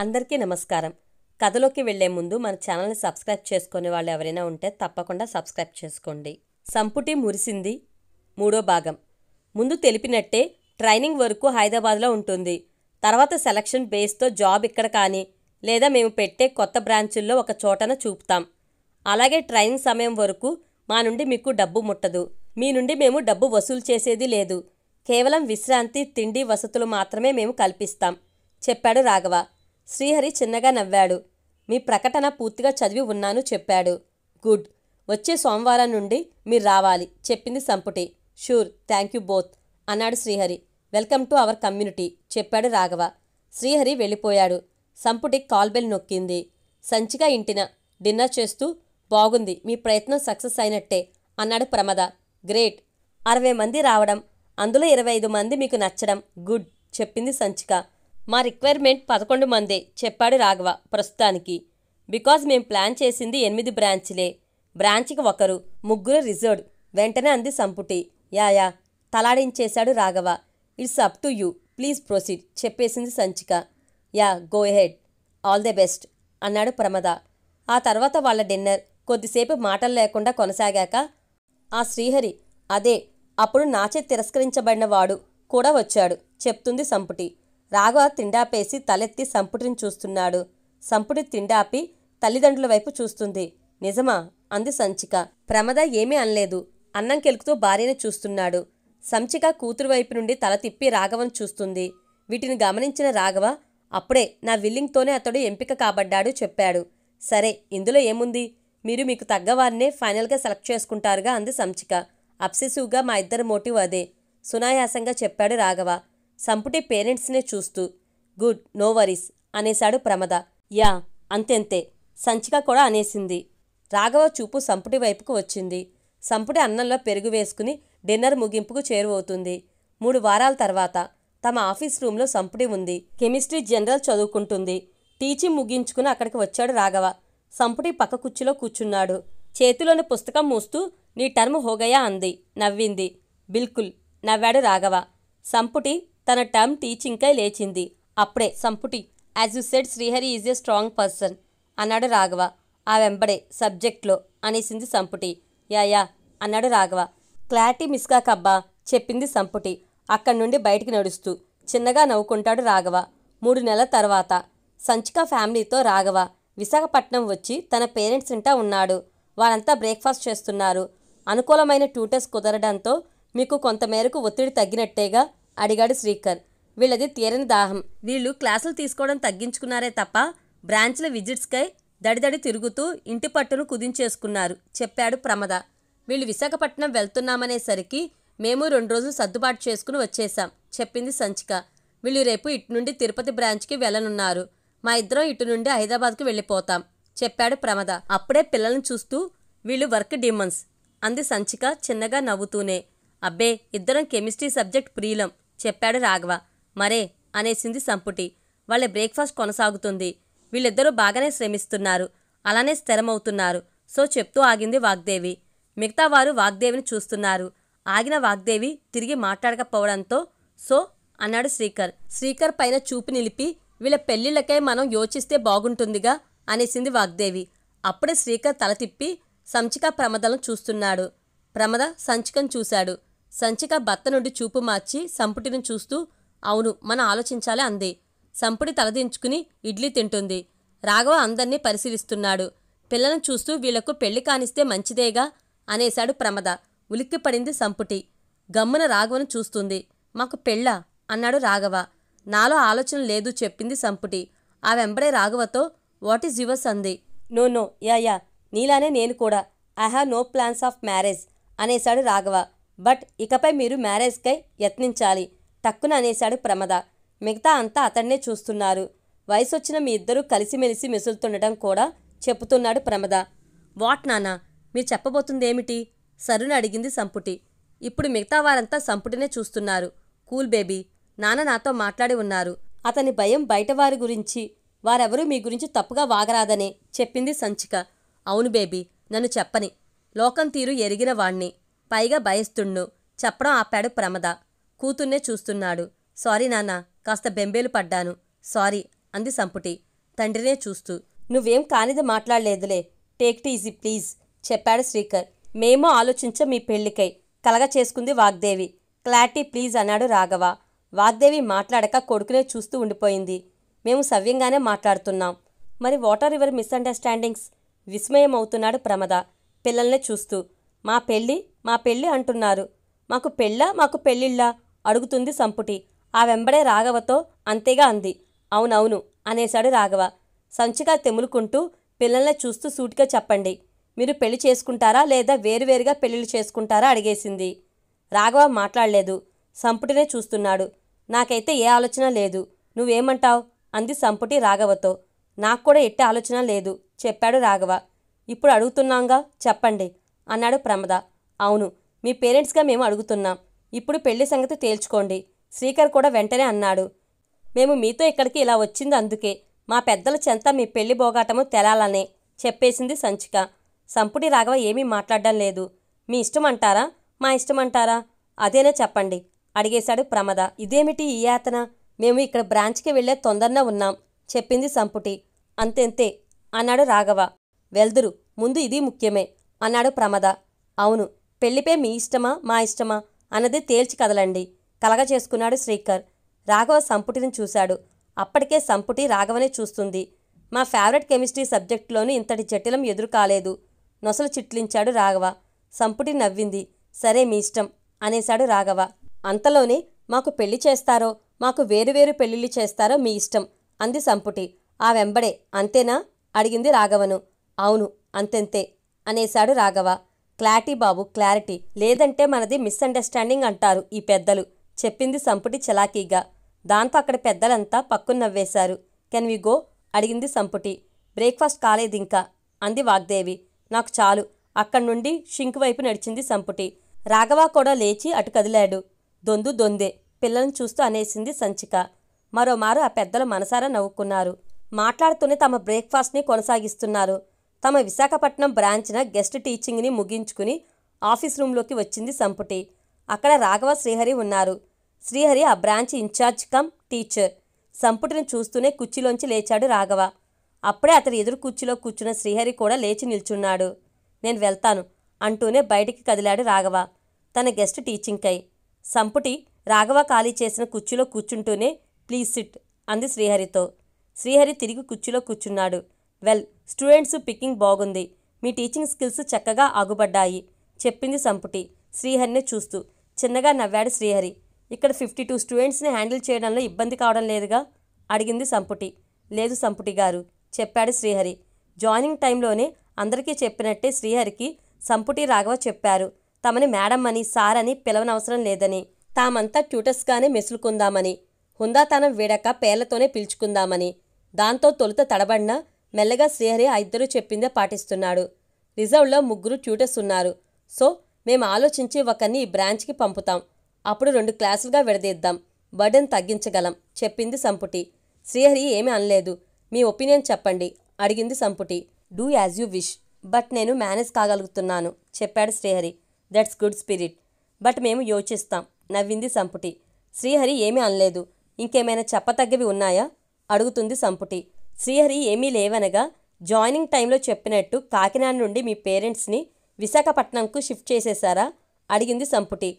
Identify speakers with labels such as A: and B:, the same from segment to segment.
A: అందరికీ నమస్కారం. కథలోకి వెళ్లే ముందు మన ఛానల్ని సబ్స్క్రైబ్ చేసుకునే వాళ్ళు ఎవరైనా ఉంటే తప్పకుండా సబ్స్క్రైబ్ చేసుకోండి. సంపుటి మురిసింది 3వ భాగం. ముందు తెలిపినట్టే ట్రైనింగ్ వరకు హైదరాబాద్లో ఉంటుంది. తర్వాత సెలక్షన్ బేస్తో జాబ్ ఇక్కడ కానీ లేదా మేము పెట్టే కొత్త బ్రాంచుల్లో ఒక చోటన చూపుతాం. అలాగే ట్రైనింగ్ సమయం వరకు మా నుండి మీకు డబ్బు ముట్టదు. మీ నుండి మేము డబ్బు వసూలు చేసేది లేదు. కేవలం విశ్రాంతి, తిండి, వసతులు మాత్రమే మేము కల్పిస్తాం చెప్పాడు రాఘవ. శ్రీహరి చిన్నగా నవ్వాడు. మీ ప్రకటన పూర్తిగా చదివి ఉన్నాను చెప్పాడు. గుడ్. వచ్చే సోమవారం నుండి మీరు రావాలి చెప్పింది సంపుటి. షూర్, థ్యాంక్ యూ బోత్ అన్నాడు Srihari. Welcome to our community చెప్పాడు రాఘవ. శ్రీహరి వెళ్ళిపోయాడు. సంపుటి కాల్ బెల్ నొక్కింది. సంచిక ఇంటిన డిన్నర్ చేస్తూ బాగుంది, మీ ప్రయత్నం సక్సెస్ అయినట్టే అన్నాడు ప్రమద. గ్రేట్. 60 మంది రావడం, అందులో 25 మంది మీకు నచ్చడం గుడ్ చెప్పింది సంచిక. మా రిక్వైర్మెంట్ 11 మందే చెప్పాడు రాఘవ. ప్రస్తుతానికి బికాజ్ మేం ప్లాన్ చేసింది 8 బ్రాంచ్లే. బ్రాంచ్కి 1, 3 రిజర్వ్డ్ వెంటనే అంది సంపుటి. యా తలాడించేశాడు Raghava. It's up to you, please proceed చెప్పేసింది Sanchika. Yeah, go ahead, all the best అన్నాడు ప్రమద. ఆ తర్వాత వాళ్ళ డిన్నర్ కొద్దిసేపు మాటలు లేకుండా కొనసాగాక ఆ శ్రీహరి, అదే అప్పుడు నాచే తిరస్కరించబడిన వాడు కూడా వచ్చాడు చెప్తుంది సంపుటి. రాఘవ తిండాపేసి తలెత్తి సంపుటిని చూస్తున్నాడు. సంపుటి తిండాపి తల్లిదండ్రుల వైపు చూస్తుంది. నిజమా అంది సంచిక. ప్రమద ఏమీ అనలేదు. అన్నం కెలుకుతూ భార్యని చూస్తున్నాడు. సంచిక కూతురు వైపు నుండి తల తిప్పి రాఘవను చూస్తుంది. వీటిని గమనించిన రాఘవ, అప్పుడే నా విల్లింగ్తోనే అతడు ఎంపిక కాబడ్డాడు చెప్పాడు. సరే, ఇందులో ఏముంది, మీరు మీకు తగ్గవారినే ఫైనల్గా సెలెక్ట్ చేసుకుంటారుగా అంది సంచిక. అబ్సెసివ్గా మా ఇద్దరి మోటివ్ అదే సునాయాసంగా చెప్పాడు రాఘవ. సంపుటి పేరెంట్స్నే చూస్తూ గుడ్, నో వరీస్ అనేశాడు ప్రమద. యా, అంతెంతే సంచిక కూడా అనేసింది. రాఘవ చూపు సంపుటి వైపుకు వచ్చింది. సంపుటి అన్నంలో పెరుగు వేసుకుని డిన్నర్ ముగింపుకు చేరువవుతుంది. 3 వారాల తర్వాత తమ ఆఫీస్ రూమ్లో సంపుటి ఉంది. కెమిస్ట్రీ జనరల్ చదువుకుంటుంది. టీచింగ్ ముగించుకుని అక్కడికి వచ్చాడు రాఘవ. సంపుటి పక్క కుర్చీలో కూర్చున్నాడు. చేతిలోని పుస్తకం మూస్తూ నీ టర్మ్ హోగయా అంది. నవ్వింది. బిల్కుల్ నవ్వాడు రాఘవ. సంపుటి తన టర్మ్ టీచింగ్కై లేచింది. అప్పుడే సంపుటి, as you said Srihari is a strong person అన్నాడు రాఘవ. ఆ వెంబడే సబ్జెక్ట్లో అనేసింది సంపుటి. యా అన్నాడు రాఘవ. క్లారిటీ మిస్ కాకబ్బా చెప్పింది సంపుటి అక్కడి నుండి బయటికి నడుస్తూ. చిన్నగా నవ్వుకుంటాడు రాఘవ. 3 నెలల తర్వాత సంచిక ఫ్యామిలీతో రాఘవ విశాఖపట్నం వచ్చి తన పేరెంట్స్ ఇంటా ఉన్నాడు. వారంతా బ్రేక్ఫాస్ట్ చేస్తున్నారు. అనుకూలమైన ట్యూటర్స్ కుదరడంతో మీకు కొంతమేరకు ఒత్తిడి తగ్గినట్టేగా అడిగాడు శ్రీకర్. వీళ్ళది తీరని దాహం. వీళ్ళు క్లాసులు తీసుకోవడం తగ్గించుకున్నారే తప్ప బ్రాంచ్ల విజిట్స్కై దడిదడి తిరుగుతూ ఇంటి పట్టును కుదించేసుకున్నారు చెప్పాడు ప్రమద. వీళ్ళు విశాఖపట్నం వెళ్తున్నామనేసరికి మేము 2 రోజులు సర్దుబాటు చేసుకుని వచ్చేశాం చెప్పింది సంచిక. వీళ్ళు రేపు ఇటు నుండి తిరుపతి బ్రాంచ్కి వెళ్ళనున్నారు. మా ఇద్దరం ఇటు నుండి హైదరాబాద్కి వెళ్ళిపోతాం చెప్పాడు ప్రమద. అప్పుడే పిల్లలను చూస్తూ వీళ్ళు వర్క్ డిమన్స్ అంది సంచిక చిన్నగా నవ్వుతూనే. అబ్బే, ఇద్దరం కెమిస్ట్రీ సబ్జెక్ట్ ప్రియులం చెప్పాడు రాఘవ. మరే అనేసింది సంపుటి. వాళ్ళ బ్రేక్ఫాస్ట్ కొనసాగుతుంది. వీళ్ళిద్దరూ బాగానే శ్రమిస్తున్నారు, అలానే స్థిరమవుతున్నారు. సో చెప్తూ ఆగింది వాగ్దేవి. మిగతా వారు వాగ్దేవిని చూస్తున్నారు. ఆగిన వాగ్దేవి తిరిగి మాట్లాడకపోవడంతో సో అన్నాడు శ్రీకర్. శ్రీకర్ పైన చూపు నిలిపి వీళ్ళ పెళ్లిళ్ళకై మనం యోచిస్తే బాగుంటుందిగా అనేసింది వాగ్దేవి. అప్పుడే శ్రీకర్ తల తిప్పి సంచిక ప్రమదలను చూస్తున్నాడు. ప్రమద సంచికను చూశాడు. సంచిక భర్త నుండి చూపు మార్చి సంపుటిని చూస్తూ అవును, మనం ఆలోచించాలి అంది. సంపుటి తలదించుకుని ఇడ్లీ తింటుంది. రాఘవ అందర్నీ పరిశీలిస్తున్నాడు. పిల్లలను చూస్తూ వీళ్లకు పెళ్లి కానిస్తే మంచిదేగా అనేశాడు ప్రమద. ఉలిక్కిపడింది సంపుటి. గమ్మున రాఘవను చూస్తుంది. మాకు పెళ్ళా అన్నాడు రాఘవ. నాలో ఆలోచన లేదు చెప్పింది సంపుటి. ఆ వెంబడే రాఘవతో వాట్ ఈజ్ యువర్స్ అంది. నో యా నీలానే నేను కూడా. I have no plans of marriage అనేశాడు రాఘవ. బట్ ఇకపై మీరు మ్యారేజ్కై యత్నించాలి టక్కున అనేశాడు ప్రమద. మిగతా అంతా అతన్నే చూస్తున్నారు. వయసొచ్చిన మీ ఇద్దరూ కలిసిమెలిసి మెసులుతుండటం కూడా చెప్పుతున్నాడు ప్రమద. వాట్ నానా, మీరు చెప్పబోతుందేమిటి సరుని అడిగింది సంపుటి. ఇప్పుడు మిగతా వారంతా సంపుటినే చూస్తున్నారు. కూల్ బేబీ, నాన్న నాతో మాట్లాడి ఉన్నారు. అతని భయం బయటవారి గురించి, వారెవరూ మీ గురించి తప్పుగా వాగరాదనే చెప్పింది సంచిక. అవును బేబీ, నన్ను చెప్పని. లోకం తీరు ఎరిగిన వాణ్ణి, పైగా భయస్తుణ్ణు చెప్పడం ఆపాడు ప్రమద. కూతుర్నే చూస్తున్నాడు. సారీ నాన్న, కాస్త బెంబేలు పడ్డాను. సారీ అంది సంపుటి తండ్రినే చూస్తూ. నువ్వేం కానిది మాట్లాడలేదులే, టేక్ ఇట్ ఈజీ ప్లీజ్ చెప్పాడు శ్రీకర్. మేమో ఆలోచించం మీ పెళ్లికై, కలగ చేసుకుంది వాగ్దేవి. క్లారిటీ ప్లీజ్ అన్నాడు రాఘవ. వాగ్దేవి మాట్లాడక కొడుకునే చూస్తూ ఉండిపోయింది. మేము సవ్యంగానే మాట్లాడుతున్నాం, మరి వాట్ ఆర్ యువర్ మిస్అండర్స్టాండింగ్స్? విస్మయం అవుతున్నాడు ప్రమద పిల్లల్నే చూస్తూ. మా పెళ్ళి అంటున్నారు, మాకు పెళ్ళిళ్ళా అడుగుతుంది సంపుటి. ఆ వెంబడే రాఘవతో అంతేగా అంది. అవునవును అనేశాడు రాఘవ సంచిగా తెములుకుంటూ. పిల్లల్నే చూస్తూ సూటిగా చెప్పండి, మీరు పెళ్లి చేసుకుంటారా లేదా వేరువేరుగా పెళ్లిళ్ళు చేసుకుంటారా అడిగేసింది. రాఘవ మాట్లాడలేదు, సంపుటినే చూస్తున్నాడు. నాకైతే ఏ ఆలోచన లేదు, నువ్వేమంటావ్ అంది సంపుటి రాఘవతో. నాకు కూడా ఎట్టి ఆలోచన లేదు చెప్పాడు రాఘవ. ఇప్పుడు అడుగుతున్నాంగా చెప్పండి అన్నాడు ప్రమద. అవును, మీ పేరెంట్స్గా మేము అడుగుతున్నాం, ఇప్పుడు పెళ్లి సంగతి తేల్చుకోండి. శ్రీకర్ కూడా వెంటనే అన్నాడు. మేము మీతో ఇక్కడికి ఇలా వచ్చింది అందుకే, మా పెద్దల చెంత మీ పెళ్లి బోగాటము తెలాలనే చెప్పేసింది సంచిక. సంపుటి రాఘవ ఏమీ మాట్లాడడం లేదు. మీ ఇష్టమంటారా మా ఇష్టమంటారా అదేనే చెప్పండి అడిగేశాడు ప్రమద. ఇదేమిటి ఈ యాతన, మేము ఇక్కడ బ్రాంచ్కి వెళ్లే తొందరన ఉన్నాం చెప్పింది సంపుటి. అంతెంతే అన్నాడు రాఘవ. వెల్దురు, ముందు ఇది ముఖ్యమే అన్నాడు ప్రమద. అవును, పెళ్లిపై మీ ఇష్టమా మా ఇష్టమా అన్నది తేల్చి కదలండి కలగ చేసుకున్నాడు శ్రీకర్. రాఘవ సంపుటిని చూశాడు. అప్పటికే సంపుటి రాఘవనే చూస్తుంది. మా ఫేవరెట్ కెమిస్ట్రీ సబ్జెక్టులోనూ ఇంతటి జటిలం ఎదురు కాలేదు నొసలు చిట్లించాడు రాఘవ. సంపుటి నవ్వింది. సరే మీ ఇష్టం అనేశాడు రాఘవ. అంతలోనే మాకు పెళ్లి చేస్తారో మాకు వేరువేరు పెళ్లిళ్ళు చేస్తారో మీ ఇష్టం అంది సంపుటి. ఆ వెంబడే అంతేనా అడిగింది రాఘవను. అవును అంతెంతే అనేశాడు రాఘవ. క్లారిటీ బాబు క్లారిటీ, లేదంటే మనది మిస్అండర్స్టాండింగ్ అంటారు ఈ పెద్దలు చెప్పింది సంపుటి చలాకీగా. దాంతో అక్కడ పెద్దలంతా పక్కున నవ్వేశారు. కెన్ వి గో అడిగింది సంపుటి. బ్రేక్ఫాస్ట్ కాలేదింకా అంది వాగ్దేవి. నాకు చాలు అక్కడి నుండి షింక్ వైపు నడిచింది సంపుటి. రాఘవ కూడా లేచి అటు కదిలాడు. దొందే పిల్లలను చూస్తూ అనేసింది సంచిక. మరోమారు ఆ పెద్దలు మనసారా నవ్వుకున్నారు. మాట్లాడుతూనే తమ బ్రేక్ఫాస్ట్ని కొనసాగిస్తున్నారు. తమ విశాఖపట్నం బ్రాంచ్న గెస్ట్ టీచింగ్ని ముగించుకుని ఆఫీస్ రూంలోకి వచ్చింది సంపుటి. అక్కడ రాఘవ శ్రీహరి ఉన్నారు. శ్రీహరి ఆ బ్రాంచ్ ఇన్ఛార్జ్ కమ్ టీచర్. సంపుటిని చూస్తూనే కుర్చీలోంచి లేచాడు రాఘవ. అప్పుడే అతని ఎదురు కుర్చీలో కూర్చున్న శ్రీహరి కూడా లేచి నిల్చున్నాడు. నేను వెళ్తాను అంటూనే బయటికి కదిలాడు రాఘవ తన గెస్ట్ టీచింగ్కై. సంపుటి రాఘవ ఖాళీ చేసిన కుర్చీలో కూర్చుంటూనే ప్లీజ్ సిట్ అంది శ్రీహరితో. శ్రీహరి తిరిగి కుర్చీలో కూర్చున్నాడు. వెల్, స్టూడెంట్స్ పికింగ్ బాగుంది, మీ టీచింగ్ స్కిల్స్ చక్కగా ఆగుబడ్డాయి చెప్పింది సంపుటి శ్రీహరిని చూస్తూ. చిన్నగా నవ్వాడు శ్రీహరి. ఇక్కడ 52 స్టూడెంట్స్ని హ్యాండిల్ చేయడంలో ఇబ్బంది కావడం లేదుగా అడిగింది సంపుటి. లేదు సంపుటి గారు చెప్పాడు శ్రీహరి. జాయినింగ్ టైంలోనే అందరికీ చెప్పినట్టే శ్రీహరికి సంపుటి రాఘవ చెప్పారు. తమని మేడం అని సార్ అని పిలవనవసరం లేదని, తామంతా ట్యూటర్స్గానే మెసులుకుందామని, హుందాతనం వీడక పేర్లతోనే పిలుచుకుందామని. దాంతో తొలుత తడబడిన మెల్లగా శ్రీహరి ఆ ఇద్దరూ చెప్పిందే పాటిస్తున్నాడు. రిజర్వ్లో 3 ట్యూటర్స్ ఉన్నారు. సో మేము ఆలోచించి ఒకరిని ఈ బ్రాంచ్కి పంపుతాం. అప్పుడు 2 క్లాసులుగా విడదీద్దాం, బర్డెన్ తగ్గించగలం చెప్పింది సంపుటి. శ్రీహరి ఏమీ అనలేదు. మీ ఒపీనియన్ చెప్పండి అడిగింది సంపుటి. Do as you wish, but నేను మేనేజ్ కాగలుగుతున్నాను చెప్పాడు Srihari. That's good spirit, but మేము యోచిస్తాం నవ్వింది సంపుటి. శ్రీహరి ఏమీ అనలేదు. ఇంకేమైనా చెప్పతగ్గవి ఉన్నాయా అడుగుతుంది సంపుటి. శ్రీహరి ఏమీ లేవనగా, జాయినింగ్ టైంలో చెప్పినట్టు కాకినాడ నుండి మీ పేరెంట్స్ని విశాఖపట్నంకు షిఫ్ట్ చేసేశారా అడిగింది సంపుటి.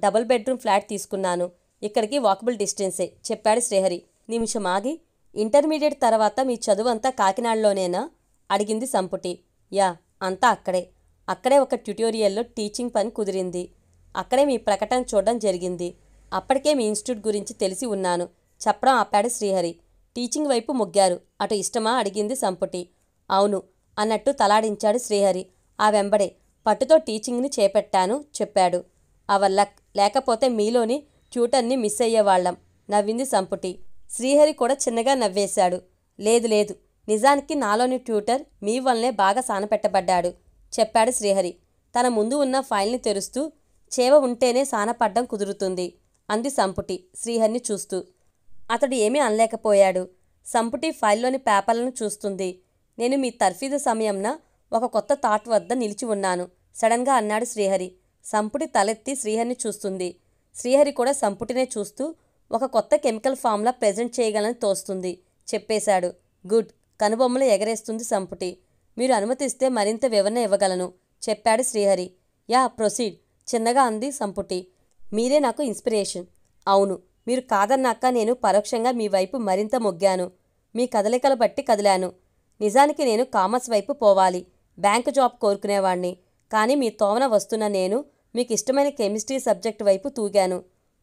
A: డబుల్ బెడ్రూమ్ ఫ్లాట్ తీసుకున్నాను, ఇక్కడికి వాకబుల్ డిస్టెన్సే చెప్పాడు శ్రీహరి. నిమిషం ఆగి, ఇంటర్మీడియట్ తర్వాత మీ చదువంతా కాకినాడలోనేనా అడిగింది సంపుటి. యా, అంతా అక్కడే ఒక ట్యుటోరియల్లో టీచింగ్ పని కుదిరింది. అక్కడే మీ ప్రకటన చూడడం జరిగింది. అప్పటికే మీ ఇన్స్టిట్యూట్ గురించి తెలిసి ఉన్నాను చెప్పడం ఆపాడు శ్రీహరి. టీచింగ్ వైపు మొగ్గారు, అటు ఇష్టమా అడిగింది సంపుటి. అవును అన్నట్టు తలాడించాడు శ్రీహరి. ఆ వెంబడే పట్టుతో టీచింగ్ని చేపట్టాను చెప్పాడు. అవర్ లక్, లేకపోతే మీలోని ట్యూటర్ని మిస్ అయ్యేవాళ్లం నవ్వింది సంపుటి. శ్రీహరి కూడా చిన్నగా నవ్వేశాడు. లేదు, నిజానికి నాలోని ట్యూటర్ మీ వల్లనే బాగా సానపెట్టబడ్డాడు చెప్పాడు శ్రీహరి తన ముందు ఉన్న ఫైల్ని తెరుస్తూ. చేవ ఉంటేనే సానపడ్డం కుదురుతుంది అంది సంపుటి శ్రీహరిని చూస్తూ. అతడు ఏమీ అనలేకపోయాడు. సంపుటి ఫైల్లోని పేపర్లను చూస్తుంది. నేను మీ తర్ఫీదు సమయంన ఒక కొత్త థాట్ వద్ద నిలిచి ఉన్నాను సడన్గా అన్నాడు శ్రీహరి. సంపుటి తలెత్తి శ్రీహరిని చూస్తుంది. శ్రీహరి కూడా సంపుటినే చూస్తూ ఒక కొత్త కెమికల్ ఫార్ములా ప్రెజెంట్ చేయగలని తోస్తుంది చెప్పేశాడు. గుడ్. కనుబొమ్మలు ఎగరేస్తుంది సంపుటి. మీరు అనుమతిస్తే మరింత వివరణ ఇవ్వగలను చెప్పాడు శ్రీహరి. యా ప్రొసీడ్ చిన్నగా అంది సంపుటి. మీరే నాకు ఇన్స్పిరేషన్. అవును, మీరు కాదన్నాక నేను పరోక్షంగా మీ వైపు మరింత మొగ్గాను. మీ కదలికలు బట్టి కదిలాను. నిజానికి నేను కామర్స్ వైపు పోవాలి, బ్యాంకు జాబ్ కోరుకునేవాణ్ణి. కానీ మీ తోవన వస్తున్న నేను మీకు ఇష్టమైన కెమిస్ట్రీ సబ్జెక్టు వైపు తూగాను.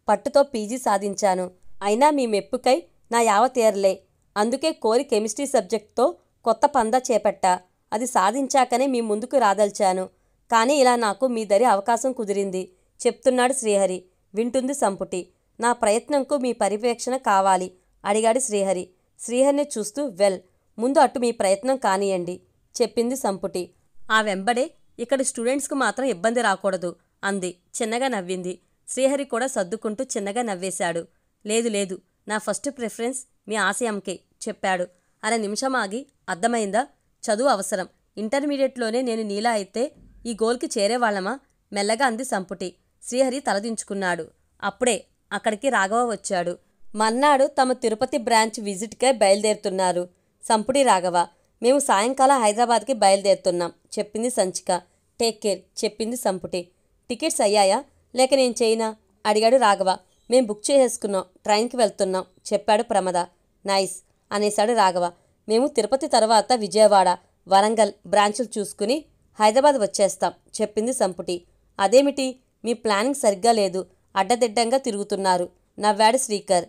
A: పట్టుతో పీజీ సాధించాను. అయినా మీ మెప్పుకై నా యావ తీరలే. అందుకే కోరి కెమిస్ట్రీ సబ్జెక్టుతో కొత్త పందా చేపట్టా. అది సాధించాకనే మీ ముందుకు రాదల్చాను. కానీ ఇలా నాకు మీ దరి అవకాశం కుదిరింది చెప్తున్నాడు శ్రీహరి. వింటుంది సంపుటి. నా ప్రయత్నంకు మీ పర్యవేక్షణ కావాలి అడిగాడు శ్రీహరి. శ్రీహరిని చూస్తూ వెల్, ముందు అటు మీ ప్రయత్నం కానియండి చెప్పింది సంపుటి. ఆ వెంబడే ఇక్కడ స్టూడెంట్స్కు మాత్రం ఇబ్బంది రాకూడదు అంది. చిన్నగా నవ్వింది. శ్రీహరి కూడా సర్దుకుంటూ చిన్నగా నవ్వేశాడు. లేదు లేదు, నా ఫస్ట్ ప్రిఫరెన్స్ మీ ఆశయంకే చెప్పాడు. అర నిమిషం ఆగి, అర్థమైందా? చదువు అవసరం. ఇంటర్మీడియట్లోనే నేను నీలా అయితే ఈ గోల్కి చేరేవాళ్లమా మెల్లగా అంది సంపుటి. శ్రీహరి తలదించుకున్నాడు. అప్పుడే అక్కడికి రాఘవ వచ్చాడు. మన్నాడు తమ తిరుపతి బ్రాంచ్ విజిట్కే బయలుదేరుతున్నారు సంపుటి, రాఘవ. మేము సాయంకాలం హైదరాబాద్కి బయలుదేరుతున్నాం చెప్పింది సంచిక. టేక్ కేర్ చెప్పింది సంపుటి. టికెట్స్ అయ్యాయా లేక నేను చేయనా అడిగాడు రాఘవ. మేం బుక్ చేసేసుకున్నాం, ట్రైన్కి వెళ్తున్నాం చెప్పాడు ప్రమద. నైస్ అనేశాడు రాఘవ. మేము తిరుపతి తర్వాత విజయవాడ, వరంగల్ బ్రాంచులు చూసుకుని హైదరాబాద్ వచ్చేస్తాం చెప్పింది సంపుటి. అదేమిటి, మీ ప్లానింగ్ సరిగ్గా లేదు, అడ్డదిడ్డంగా తిరుగుతున్నారు నవ్వాడు శ్రీకర్.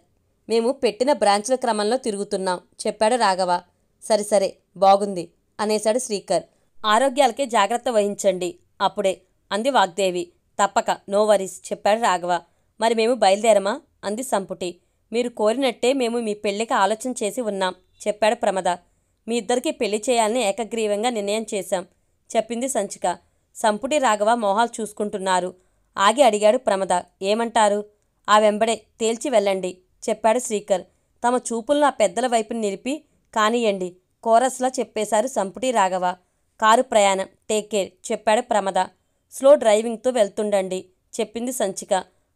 A: మేము పెట్టిన బ్రాంచ్ల క్రమంలో తిరుగుతున్నాం చెప్పాడు రాఘవ. సరే బాగుంది అనేశాడు శ్రీకర్. ఆరోగ్యాలకే జాగ్రత్త వహించండి అప్పుడే అంది వాగ్దేవి. తప్పక, నో వరీస్ చెప్పాడు రాఘవ. మరి మేము బయలుదేరమా అంది సంపుటి. మీరు కోరినట్టే మేము మీ పెళ్లికి ఆలోచన చేసి ఉన్నాం చెప్పాడు ప్రమద. మీ ఇద్దరికీ పెళ్లి చేయాలని ఏకగ్రీవంగా నిర్ణయం చేశాం చెప్పింది సంచిక. సంపుటి రాఘవ మొహాలు చూసుకుంటున్నారు. ఆగి అడిగాడు ప్రమద. ఏమంటారు? ఆ వెంబడే తేల్చి వెళ్ళండి చెప్పాడు శ్రీకర్. తమ చూపులను ఆ పెద్దల వైపుని నిలిపి కానియండి కోరస్లా చెప్పేశారు సంపుటి రాఘవ. కారు ప్రయాణం టేక్ కేర్ చెప్పాడు ప్రమద. స్లో డ్రైవింగ్తో వెళ్తుండండి చెప్పింది సంచిక.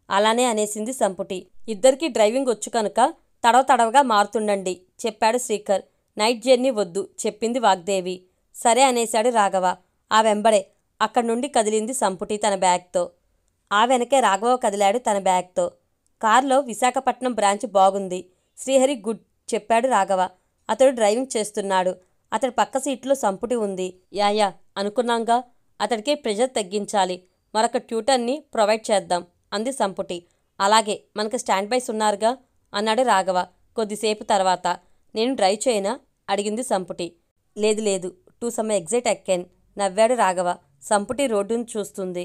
A: అలానే అనేసింది సంపుటి. ఇద్దరికీ డ్రైవింగ్ వచ్చు కనుక తడవగా మారుతుండండి చెప్పాడు శ్రీకర్. నైట్ జర్నీ వద్దు చెప్పింది వాగ్దేవి. సరే అనేశాడు రాఘవ. ఆ వెంబడే అక్కడి నుండి కదిలింది సంపుటి తన బ్యాగ్తో. ఆ వెనకే రాఘవ కదిలాడు తన బ్యాగ్తో. కారులో విశాఖపట్నం బ్రాంచ్ బాగుంది. శ్రీహరి గుడ్ చెప్పాడు రాఘవ. అతడు డ్రైవింగ్ చేస్తున్నాడు. అతడి పక్క సీట్లో సంపుటి ఉంది. యా అనుకున్నాంగా, అతడికి ప్రెజర్ తగ్గించాలి. మరొక ట్యూటర్ని ప్రొవైడ్ చేద్దాం అంది సంపుటి. అలాగే, మనకు స్టాండ్ బైస్ ఉన్నారుగా అన్నాడు రాఘవ కొద్దిసేపు తర్వాత. నేను డ్రైవ్ చేయనా అడిగింది సంపుటి. లేదు టు సమ్ ఎగ్జైట్ ఎక్కెన్ నవ్వాడు రాఘవ. సంపుటి రోడ్డును చూస్తుంది.